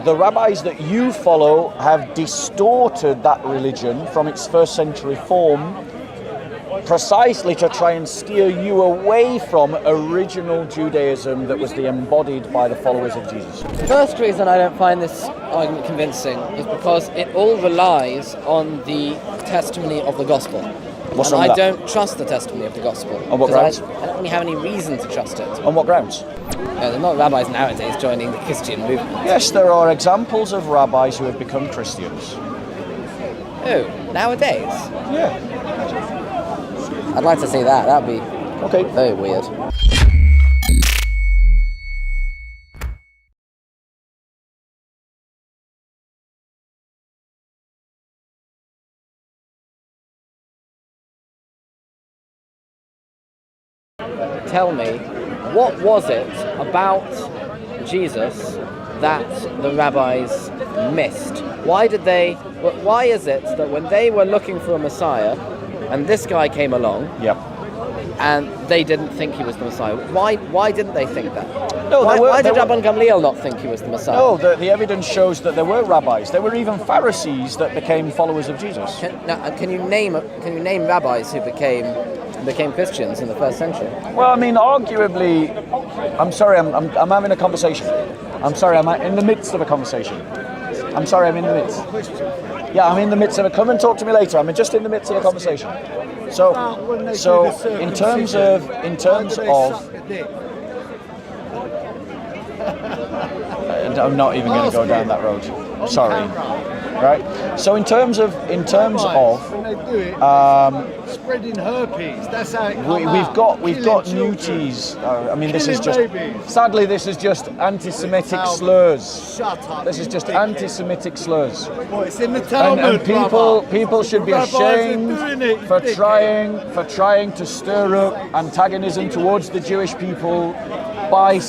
the rabbis that you follow have distorted that religion from its first century form precisely to try and steer you away from original Judaism that was embodied by the followers of Jesus. The first reason I don't find this argument convincing is because it all relies on the testimony of the gospel. What's and wrong with I that? don't trust the testimony of the gospel. On what grounds? I don't really have any reason to trust it. On what grounds? There are not rabbis nowadays joining the Christian movement. Yes, there are examples of rabbis who have become Christians. Oh, nowadays? Yeah. I'd like to see that. That'd be Okay. very weird. Tell me, what was it about Jesus that the rabbis missed? Why is it that when they were looking for a Messiah and this guy came along, Yep. and they didn't think he was the Messiah? Why didn't they think that? No, why did Rabban Gamliel not think he was the Messiah? No, the evidence shows that there were rabbis. There were even Pharisees that became followers of Jesus. Can you name rabbis who became Christians in the first century? Well, I mean, arguably, I'm sorry, I'm having a conversation. I'm sorry, I'm in the midst of a conversation. I'm sorry, I'm in the midst. Yeah, I'm in the midst of it. Come and talk to me later. I'm just in the midst of a conversation. So in terms of, I'm not even going to go down that road. Sorry. Right. So in terms of when they do it, spreading herpes. That's how it we've got nuties. I mean, this is just babies. sadly this is just anti-Semitic slurs. Shut up. This is just anti-Semitic slurs. Well, it's in the Talmud, And people should be Rabbis are ashamed doing it, you for dickhead. trying to stir up antagonism towards the Jewish people by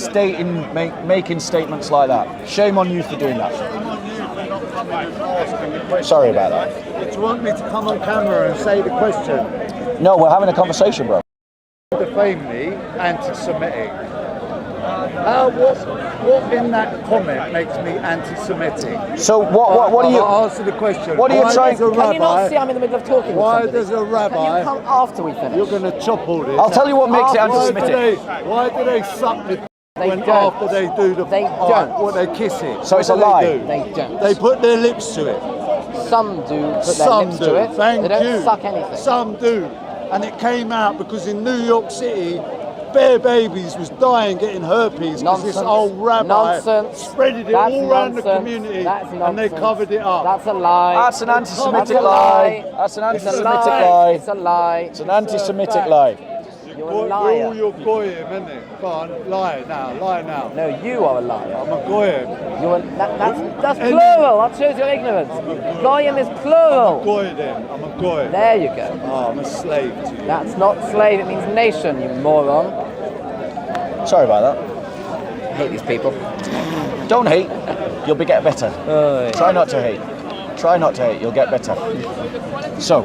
making statements like that. Shame on you for doing that. Sorry about that. Do you want me to come on camera and say the question? No, we're having a conversation, bro. Defame me, anti-Semitic. What in that comment makes me anti-Semitic? So what are you? I'll answer the question. What are you trying? Can Can you not see I'm in the middle of talking Why with does a somebody? rabbi? Can you come after we finish? You're going to chop all this. I'll tell you what makes it anti-Semitic. Why do they suck the They when don't. after they do the They don't. what they kiss it? So it's What a do lie. They, do? They don't. They put their lips to it. Some do put their Some lips do. to it. Thank they don't you. suck anything. Some do. And it came out because in New York City, bare babies was dying getting herpes because this old rabbi spreaded it all around the community and they covered it up. That's a lie. That's an anti-Semitic That's a lie. lie. That's an It's a anti-Semitic lie. lie. It's a lie. It's an anti-Semitic lie. You're a You're liar. all your goyim, isn't it? Go on, lie now. No, you are a liar. I'm a goyim. That's plural. That shows your ignorance. Goyim is plural. Goyim. I'm a goyim. There you go. Oh, I'm a slave to you. That's not slave. It means nation. You moron. Sorry about that. I hate these people. Don't hate. You'll get better. Try not to hate. Try not to hate. You'll get better. So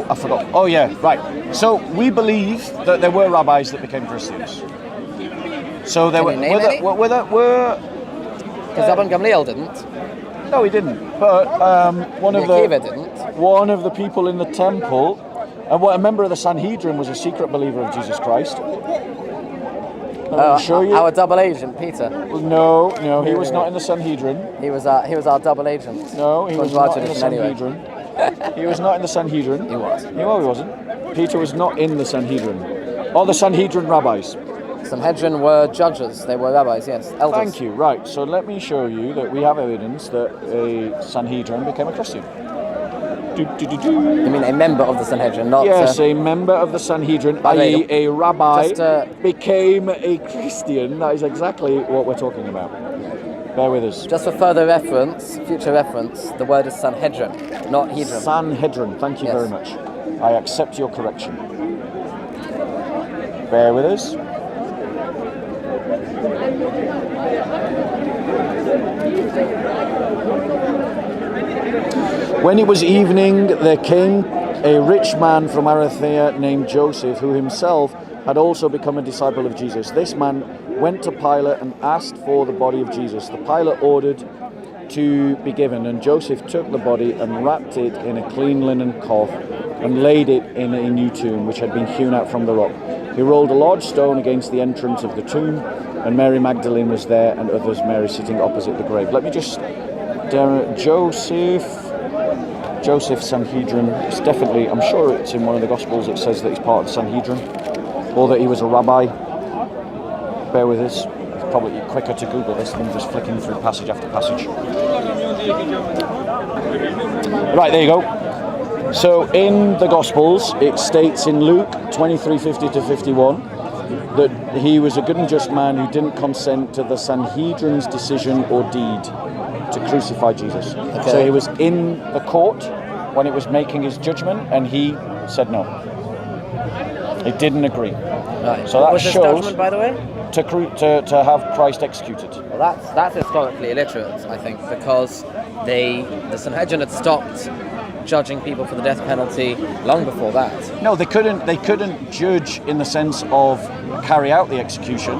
I forgot. Oh yeah, right. So we believe that there were rabbis that became Christians. So there Can you name any? were Because Rabban Gamliel didn't. no, he didn't. But one of Akiva didn't. one of the people in the temple, and a member of the Sanhedrin was a secret believer of Jesus Christ. I'll show you. Our double agent, Peter. No, he was not in the Sanhedrin. He was our double agent. No, he was not in the Anyway. Sanhedrin. He was not in the Sanhedrin. He was. No, he wasn't. Peter was not in the Sanhedrin. Or the Sanhedrin rabbis. Sanhedrin were judges. They were rabbis, yes. Elders. Thank you. Right, so let me show you that we have evidence that a Sanhedrin became a Christian. You mean a member of the Sanhedrin, not... Yes, a member of the Sanhedrin, i.e. a rabbi, became a Christian. That is exactly what we're talking about. Bear with us. Just for further reference, future reference, the word is Sanhedrin, not Hedron. Sanhedrin, thank you Yes. very much. I accept your correction. Bear with us. When it was evening, there came a rich man from Arimathea named Joseph, who himself had also become a disciple of Jesus. This man went to Pilate and asked for the body of Jesus. The Pilate ordered to be given, and Joseph took the body and wrapped it in a clean linen cloth and laid it in a new tomb which had been hewn out from the rock. He rolled a large stone against the entrance of the tomb, and Mary Magdalene was there, and others, Mary sitting opposite the grave. Let me just... Joseph Sanhedrin. It's definitely... I'm sure it's in one of the Gospels it says that he's part of the Sanhedrin, or that he was a rabbi. Bear with us. It's probably quicker to Google this than just flicking through passage after passage. Right, there you go. So in the Gospels, it states in Luke 23:50 to 51 that he was a good and just man who didn't consent to the Sanhedrin's decision or deed to crucify Jesus. Okay. So he was in the court when it was making his judgment, and he said no. He didn't agree. Right. So what that was his shows judgment, by the way? To have Christ executed. Well, that's historically illiterate, I think, because the Sanhedrin had stopped judging people for the death penalty long before that. No, they couldn't judge in the sense of carry out the execution,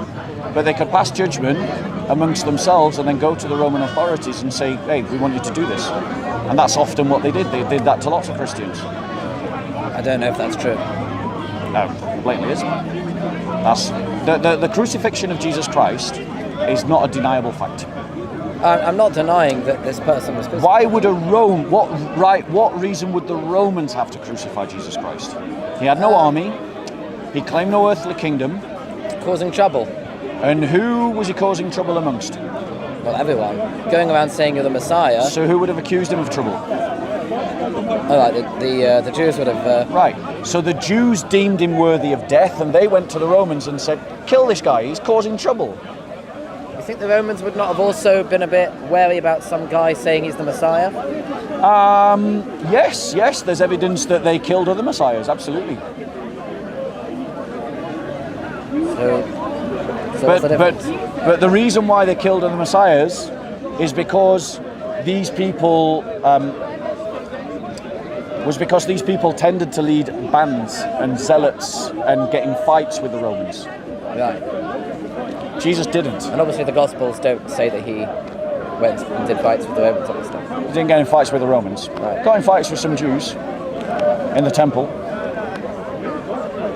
but they could pass judgment amongst themselves and then go to the Roman authorities and say, hey, we want you to do this. And that's often what they did. They did that to lots of Christians. I don't know if that's true. No, blatantly isn't. That's the crucifixion of Jesus Christ is not a deniable fact. I'm not denying that this person was crucified. Why would what reason would the Romans have to crucify Jesus Christ? He had no army. He claimed no earthly kingdom. Causing trouble. And who was he causing trouble amongst? Well, everyone. Going around saying you're the Messiah. So who would have accused him of trouble? The Jews would have... Right. So the Jews deemed him worthy of death, and they went to the Romans and said, kill this guy, he's causing trouble. You think the Romans would not have also been a bit wary about some guy saying he's the Messiah? Yes, there's evidence that they killed other messiahs, absolutely. But the reason why they killed other messiahs is because these people tended to lead bands and zealots and get in fights with the Romans. Right. Jesus didn't. And obviously the Gospels don't say that he went and did fights with the Romans and stuff. He didn't get in fights with the Romans. Right. Got in fights with some Jews in the temple.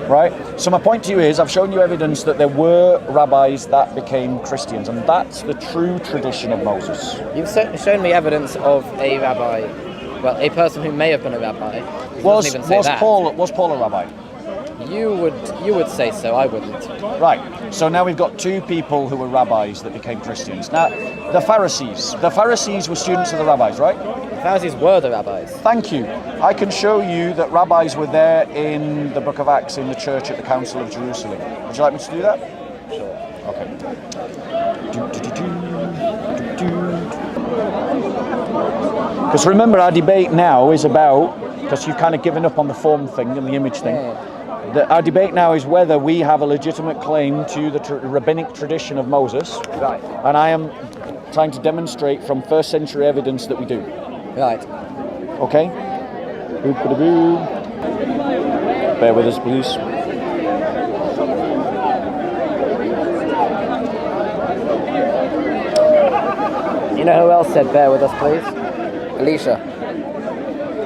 Right? So my point to you is, I've shown you evidence that there were rabbis that became Christians, and that's the true tradition of Moses. You've shown me evidence of a rabbi, well, a person who may have been a rabbi. Was Paul a rabbi? You would say so, I wouldn't. Right, so now we've got two people who were rabbis that became Christians. Now, the Pharisees were students of the rabbis, right? The Pharisees were the rabbis. Thank you. I can show you that rabbis were there in the book of Acts in the church at the Council of Jerusalem. Would you like me to do that? Sure. Okay. Because remember, our debate now is about, because you've kind of given up on the form thing and the image thing, our debate now is whether we have a legitimate claim to the rabbinic tradition of Moses. Right. And I am trying to demonstrate from first century evidence that we do. Right. Okay? Bear with us, please. You know who else said bear with us, please? Alicia.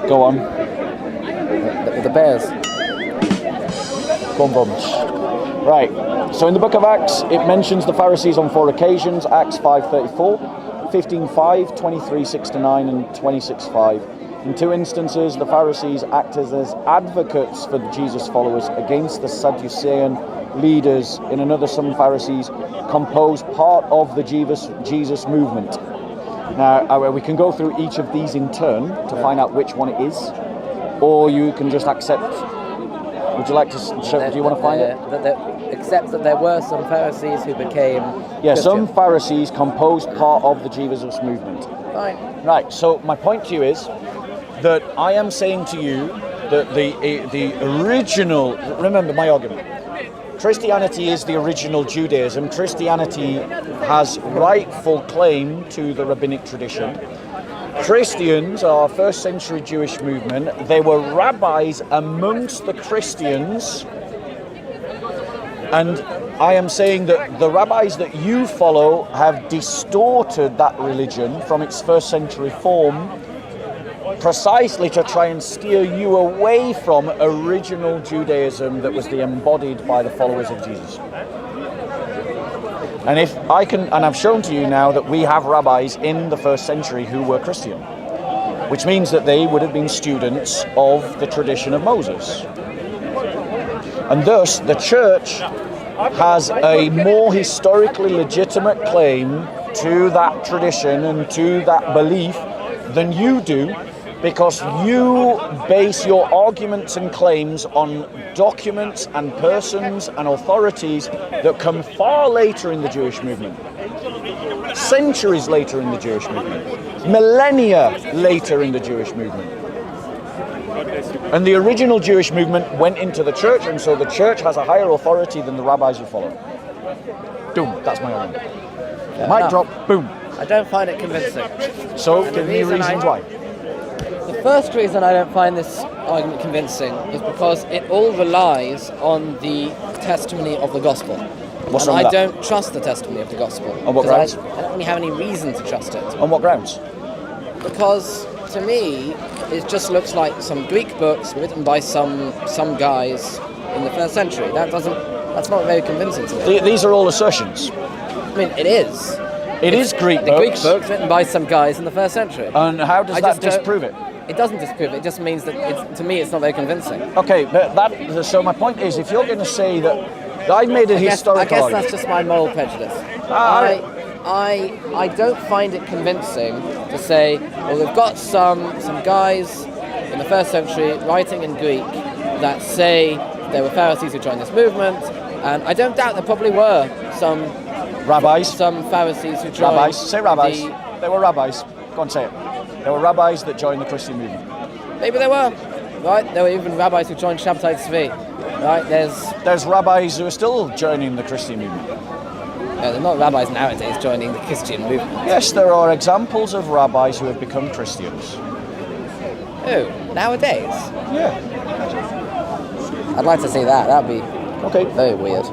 Go on. The Bears. Bum bums. Right. So in the book of Acts, it mentions the Pharisees on 4 occasions. Acts 5:34, 15:5, 23:6-9, and 26:5. In 2 instances, the Pharisees acted as advocates for the Jesus followers against the Sadducean leaders. In another, some Pharisees composed part of the Jesus movement. Now, we can go through each of these in turn to find out which one it is, or you can just accept. Would you like to show? Do you want to find it? Except that there were some Pharisees who became Yeah, Christian. some Pharisees composed part of the Jesus movement. Fine. Right, so my point to you is that I am saying to you that the original, remember my argument, Christianity is the original Judaism. Christianity has rightful claim to the rabbinic tradition. Christians are first century Jewish movement. They were rabbis amongst the Christians, and I am saying that the rabbis that you follow have distorted that religion from its first century form precisely to try and steer you away from original Judaism that was embodied by the followers of Jesus. And if I can, and I've shown to you now that we have rabbis in the first century who were Christian, which means that they would have been students of the tradition of Moses. And thus, the church has a more historically legitimate claim to that tradition and to that belief than you do, because you base your arguments and claims on documents and persons and authorities that come far later in the Jewish movement, centuries later in the Jewish movement, millennia later in the Jewish movement. And the original Jewish movement went into the church, and so the church has a higher authority than the rabbis you follow. Boom, that's my argument. Mic drop, boom. I don't find it convincing. So, give me reasons why. The first reason I don't find this argument convincing is because it all relies on the testimony of the gospel. What's and wrong with I that? don't trust the testimony of the gospel. On what grounds? I don't really have any reason to trust it. On what grounds? Because to me, it just looks like some Greek books written by some guys in the first century. That's not very convincing to me. These are all assertions. I mean, it is. It is Greek the books. Greek books written by some guys in the first century. And how does that disprove it? It doesn't disprove it. It just means that to me, it's not very convincing. Okay, but so my point is, if you're going to say that I made a historical I guess argument. that's just my moral prejudice. I don't find it convincing to say, well, we've got some guys in the first century writing in Greek that say there were Pharisees who joined this movement, and I don't doubt there probably were some rabbis, some Pharisees who joined. Rabbis, say rabbis. They were rabbis. Go on, say it. There were rabbis that joined the Christian movement. Maybe there were, right? There were even rabbis who joined Shabbatai Tzvi, right? There's rabbis who are still joining the Christian movement. No, they're not rabbis nowadays joining the Christian movement. Yes, there are examples of rabbis who have become Christians. Who? Nowadays? Yeah. I'd like to see that. That'd be very weird.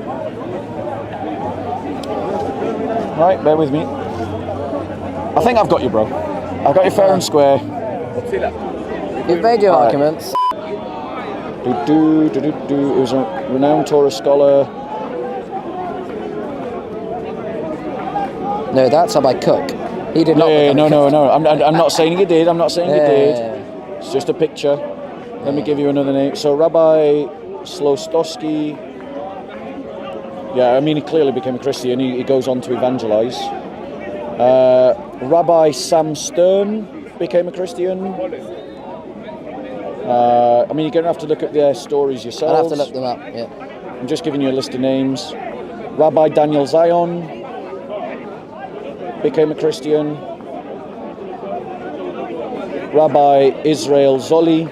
Right, bear with me. I think I've got you, bro. I've got you fair and square. You've made your arguments. He was a renowned Torah scholar. No, that's by Cook. He did not. No. I'm not saying he did. I'm not saying he did. Yeah. It's just a picture. Let me give you another name. So Rabbi Slostowski. Yeah, I mean, he clearly became a Christian. He goes on to evangelize. Rabbi Sam Stern became a Christian. I mean, you're going to have to look at their stories yourselves. I'll have to look them up, yeah. I'm just giving you a list of names. Rabbi Daniel Zion became a Christian. Rabbi Israel Zoli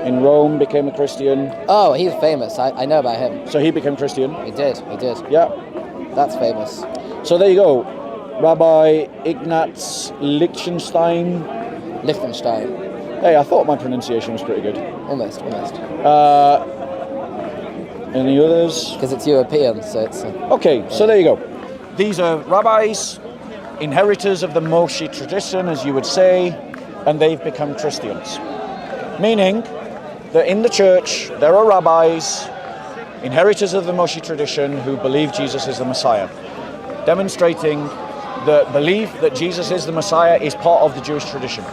in Rome became a Christian. Oh, he's famous. I know about him. So he became Christian? He did. Yeah. That's famous. So there you go. Rabbi Ignaz Lichtenstein. Hey, I thought my pronunciation was pretty good. Almost. Any others? Because it's European, so it's... Okay, so there you go. These are rabbis, inheritors of the Moshe tradition, as you would say, and they've become Christians. Meaning that in the church, there are rabbis, inheritors of the Moshe tradition, who believe Jesus is the Messiah, demonstrating the belief that Jesus is the Messiah is part of the Jewish tradition.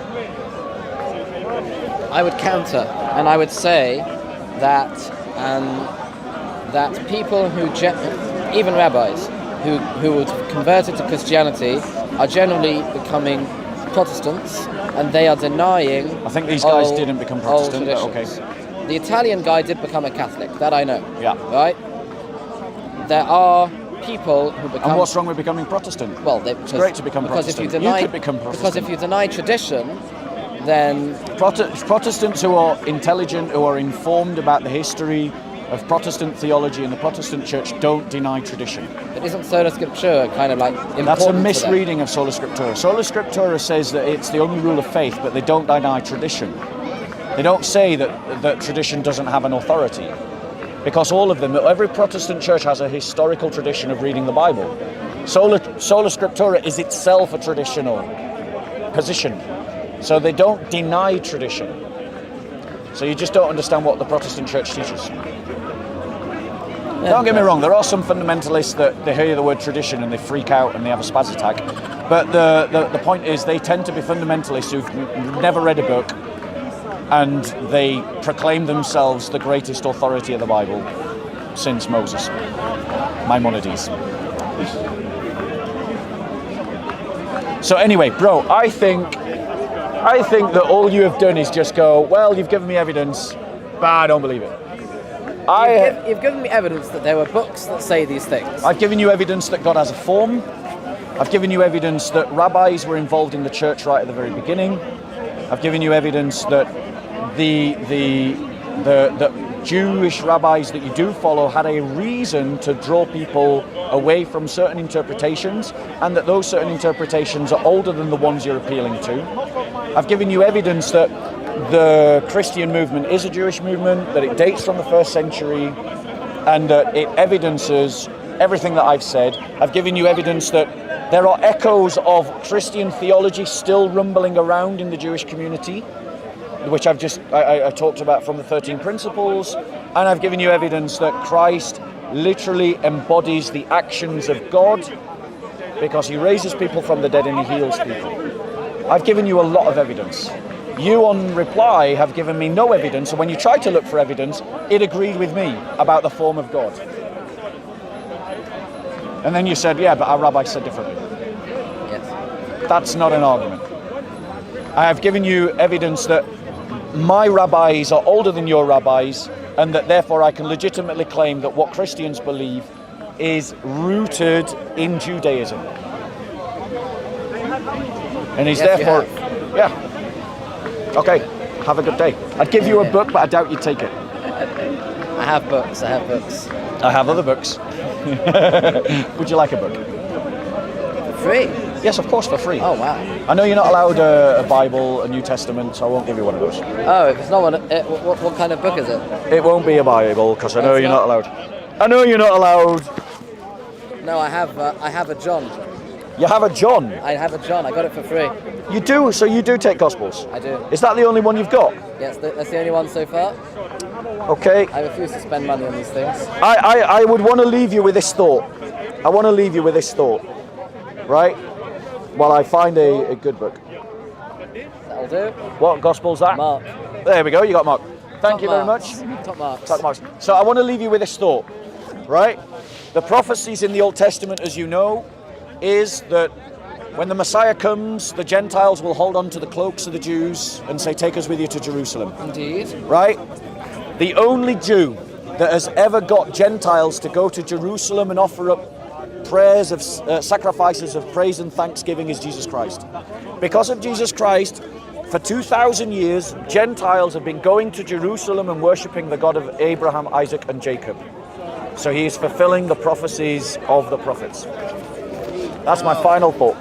I would counter, and I would say that that people who, even rabbis, who would converted to Christianity are generally becoming Protestants, and they are denying. I think these guys didn't become Protestant, but okay. The Italian guy did become a Catholic, that I know. Yeah. Right? There are people who become... And what's wrong with becoming Protestant? Well, it's great to become Protestant. You could become Protestant. Because if you deny tradition, then... Protestants who are intelligent, who are informed about the history of Protestant theology and the Protestant church don't deny tradition. But isn't Sola Scriptura kind of like important? That's a misreading of Sola Scriptura. Sola Scriptura says that it's the only rule of faith, but they don't deny tradition. They don't say that tradition doesn't have an authority. because all of them, every Protestant church has a historical tradition of reading the Bible. Sola Scriptura is itself a traditional position. So they don't deny tradition. So you just don't understand what the Protestant church teaches. Don't get me wrong, there are some fundamentalists that they hear the word tradition and they freak out and they have a spaz attack. But the point is, they tend to be fundamentalists who've never read a book, and they proclaim themselves the greatest authority of the Bible since Moses, Maimonides. So anyway, bro, I think that all you have done is just go, well, you've given me evidence, but I don't believe it. You've given me evidence that there were books that say these things. I've given you evidence that God has a form. I've given you evidence that rabbis were involved in the church right at the very beginning. I've given you evidence that the Jewish rabbis that you do follow had a reason to draw people away from certain interpretations, and that those certain interpretations are older than the ones you're appealing to. I've given you evidence that the Christian movement is a Jewish movement, that it dates from the 1st century, and that it evidences everything that I've said. I've given you evidence that there are echoes of Christian theology still rumbling around in the Jewish community, which I talked about from the 13 principles, and I've given you evidence that Christ literally embodies the actions of God, because he raises people from the dead and he heals people. I've given you a lot of evidence. You, on reply, have given me no evidence, and when you tried to look for evidence, it agreed with me about the form of God. And then you said, yeah, but our rabbi said differently. Yes. That's not an argument. I have given you evidence that my rabbis are older than your rabbis, and that therefore I can legitimately claim that what Christians believe is rooted in Judaism. And he's therefore... Yeah. Okay, have a good day. I'd give you a book, but I doubt you'd take it. I have books. I have other books. Would you like a book? For free? Yes, of course, for free. Oh, wow. I know you're not allowed a Bible, a New Testament, so I won't give you one of those. Oh, if it's not one, what kind of book is it? It won't be a Bible, because I know you're not allowed. I know you're not allowed. No, I have a John. You have a John? I have a John. I got it for free. You do? So you do take Gospels? I do. Is that the only one you've got? Yes, that's the only one so far. Okay. I refuse to spend money on these things. I would want to leave you with this thought. Right? While I find a good book. That'll do. What Gospel's that? Mark. There we go, you got Mark. Thank you very much. Top marks. Top marks. So I want to leave you with this thought. Right? The prophecies in the Old Testament, as you know, is that when the Messiah comes, the Gentiles will hold on to the cloaks of the Jews and say, take us with you to Jerusalem. Indeed. Right? The only Jew that has ever got Gentiles to go to Jerusalem and offer up prayers of sacrifices of praise and thanksgiving is Jesus Christ. Because of Jesus Christ, for 2,000 years, Gentiles have been going to Jerusalem and worshipping the God of Abraham, Isaac, and Jacob. So he is fulfilling the prophecies of the prophets. That's my final thought.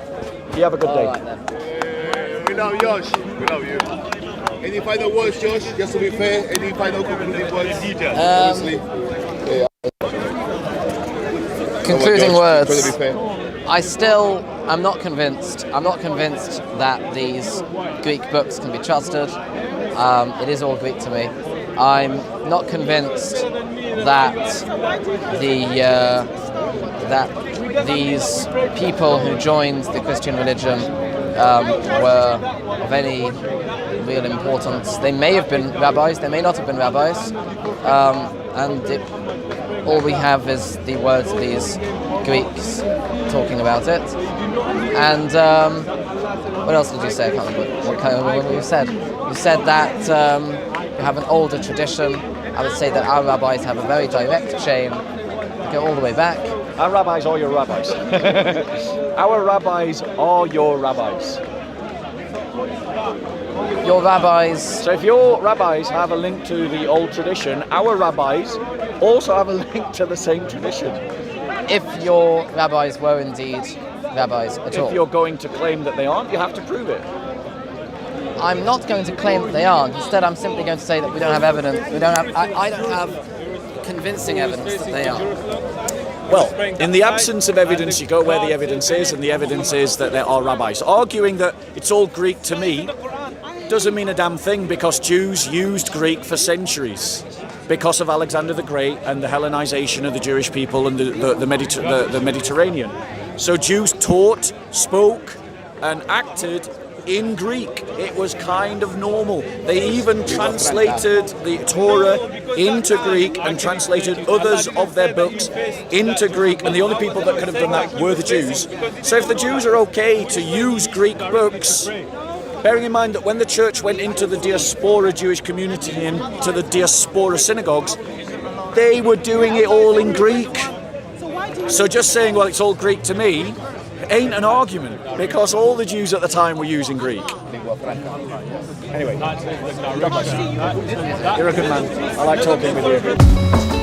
You have a good day. Right, then. We love Josh. We love you. Any final words, Josh? Just to be fair, any final concluding words? Concluding words. To be fair. I'm not convinced. I'm not convinced that these Greek books can be trusted. It is all Greek to me. I'm not convinced that these people who joined the Christian religion were of any real importance. They may have been rabbis, they may not have been rabbis, all we have is the words of these Greeks talking about it. And what else did you say? I can't remember what you said. You said that you have an older tradition. I would say that our rabbis have a very direct chain, go all the way back. Our rabbis are your rabbis. Our rabbis are your rabbis. Your rabbis... So if your rabbis have a link to the old tradition, our rabbis also have a link to the same tradition. If your rabbis were indeed rabbis at all. If you're going to claim that they aren't, you have to prove it. I'm not going to claim that they aren't. Instead, I'm simply going to say that we don't have evidence. I don't have convincing evidence that they are? Well, in the absence of evidence, you go where the evidence is, and the evidence is that there are rabbis. Arguing that it's all Greek to me doesn't mean a damn thing, because Jews used Greek for centuries because of Alexander the Great and the Hellenization of the Jewish people and the Mediterranean. So Jews taught, spoke, and acted in Greek. It was kind of normal. They even translated the Torah into Greek and translated others of their books into Greek, and the only people that could have done that were the Jews. So if the Jews are okay to use Greek books, bearing in mind that when the church went into the diaspora Jewish community and to the diaspora synagogues, they were doing it all in Greek. So just saying, well, it's all Greek to me, ain't an argument, because all the Jews at the time were using Greek. Anyway, God bless you. You're a good man. I like talking with you.